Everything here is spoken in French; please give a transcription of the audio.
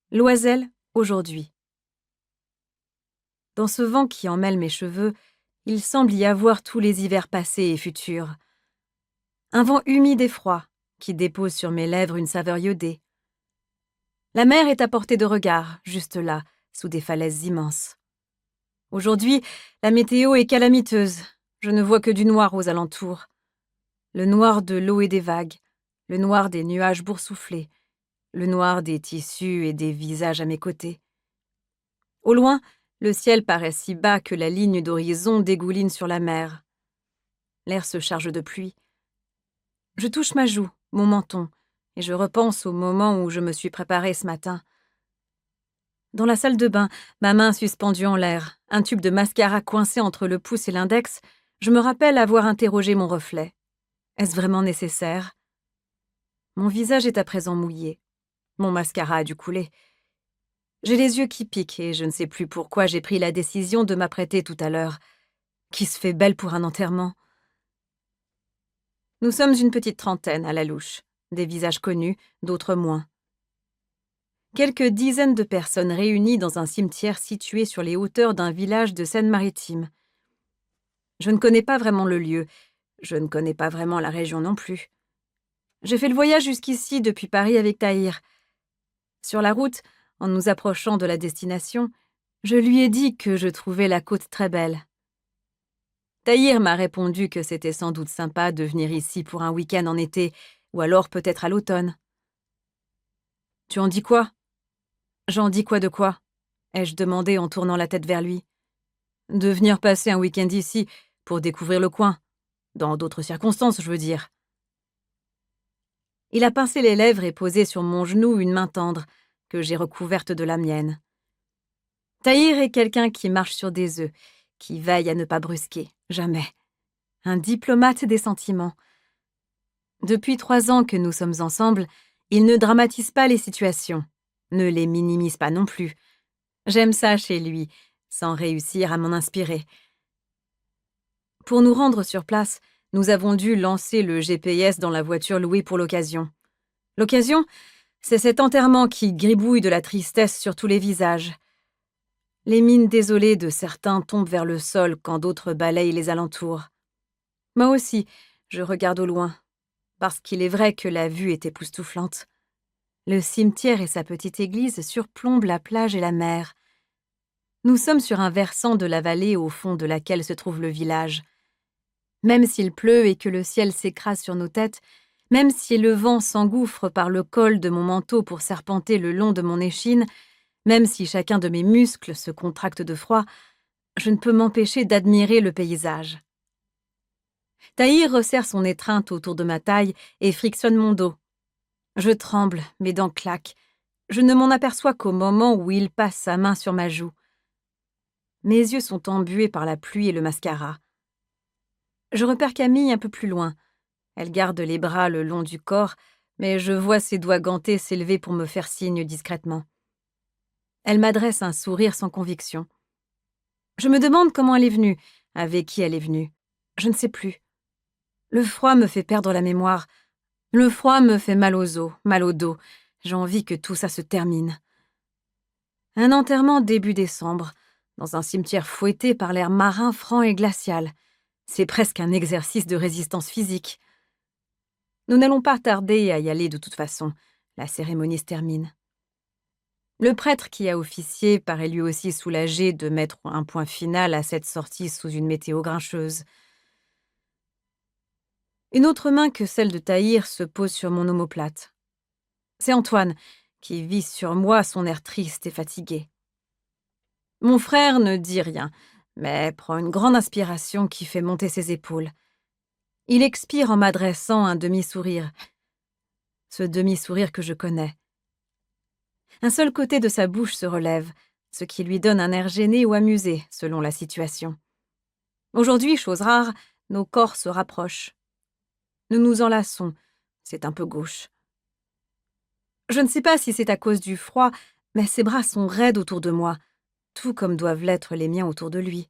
Loisel, aujourd'hui. Dans ce vent qui emmêle mes cheveux, il semble y avoir tous les hivers passés et futurs. Un vent humide et froid qui dépose sur mes lèvres une saveur iodée. La mer est à portée de regard, juste là, sous des falaises immenses. Aujourd'hui, la météo est calamiteuse. Je ne vois que du noir aux alentours. Le noir de l'eau et des vagues, le noir des nuages boursouflés, le noir des tissus et des visages à mes côtés. Au loin, le ciel paraît si bas que la ligne d'horizon dégouline sur la mer. L'air se charge de pluie. Je touche ma joue, mon menton, et je repense au moment où je me suis préparée ce matin. Dans la salle de bain, ma main suspendue en l'air, un tube de mascara coincé entre le pouce et l'index, je me rappelle avoir interrogé mon reflet. Est-ce vraiment nécessaire? Mon visage est à présent mouillé. Mon mascara a dû couler. J'ai les yeux qui piquent et je ne sais plus pourquoi j'ai pris la décision de m'apprêter tout à l'heure. Qui se fait belle pour un enterrement? Nous sommes une petite trentaine à la louche, des visages connus, d'autres moins. Quelques dizaines de personnes réunies dans un cimetière situé sur les hauteurs d'un village de Seine-Maritime. Je ne connais pas vraiment le lieu, je ne connais pas vraiment la région non plus. J'ai fait le voyage jusqu'ici depuis Paris avec Tahir. Sur la route, en nous approchant de la destination, je lui ai dit que je trouvais la côte très belle. Tahir m'a répondu que c'était sans doute sympa de venir ici pour un week-end en été, ou alors peut-être à l'automne. « Tu en dis quoi ?»« J'en dis quoi de quoi ?» ai-je demandé en tournant la tête vers lui. « De venir passer un week-end ici, pour découvrir le coin. Dans d'autres circonstances, je veux dire. » Il a pincé les lèvres et posé sur mon genou une main tendre, que j'ai recouverte de la mienne. Tahir est quelqu'un qui marche sur des œufs, qui veille à ne pas brusquer, jamais. Un diplomate des sentiments. Depuis 3 ans que nous sommes ensemble, il ne dramatise pas les situations, ne les minimise pas non plus. J'aime ça chez lui, sans réussir à m'en inspirer. Pour nous rendre sur place, nous avons dû lancer le GPS dans la voiture louée pour l'occasion. L'occasion, c'est cet enterrement qui gribouille de la tristesse sur tous les visages. Les mines désolées de certains tombent vers le sol quand d'autres balayent les alentours. Moi aussi, je regarde au loin, parce qu'il est vrai que la vue est époustouflante. Le cimetière et sa petite église surplombent la plage et la mer. Nous sommes sur un versant de la vallée au fond de laquelle se trouve le village. Même s'il pleut et que le ciel s'écrase sur nos têtes, même si le vent s'engouffre par le col de mon manteau pour serpenter le long de mon échine, même si chacun de mes muscles se contracte de froid, je ne peux m'empêcher d'admirer le paysage. Tahir resserre son étreinte autour de ma taille et frictionne mon dos. Je tremble, mes dents claquent. Je ne m'en aperçois qu'au moment où il passe sa main sur ma joue. Mes yeux sont embués par la pluie et le mascara. Je repère Camille un peu plus loin. Elle garde les bras le long du corps, mais je vois ses doigts gantés s'élever pour me faire signe discrètement. Elle m'adresse un sourire sans conviction. Je me demande comment elle est venue, avec qui elle est venue. Je ne sais plus. Le froid me fait perdre la mémoire. Le froid me fait mal aux os, mal au dos. J'ai envie que tout ça se termine. Un enterrement début décembre, dans un cimetière fouetté par l'air marin franc et glacial. C'est presque un exercice de résistance physique. Nous n'allons pas tarder à y aller de toute façon. La cérémonie se termine. Le prêtre qui a officié paraît lui aussi soulagé de mettre un point final à cette sortie sous une météo grincheuse. Une autre main que celle de Tahir se pose sur mon omoplate. C'est Antoine, qui vise sur moi son air triste et fatigué. Mon frère ne dit rien, mais prend une grande inspiration qui fait monter ses épaules. Il expire en m'adressant un demi-sourire. Ce demi-sourire que je connais. Un seul côté de sa bouche se relève, ce qui lui donne un air gêné ou amusé, selon la situation. Aujourd'hui, chose rare, nos corps se rapprochent. Nous nous enlaçons, c'est un peu gauche. Je ne sais pas si c'est à cause du froid, mais ses bras sont raides autour de moi, tout comme doivent l'être les miens autour de lui.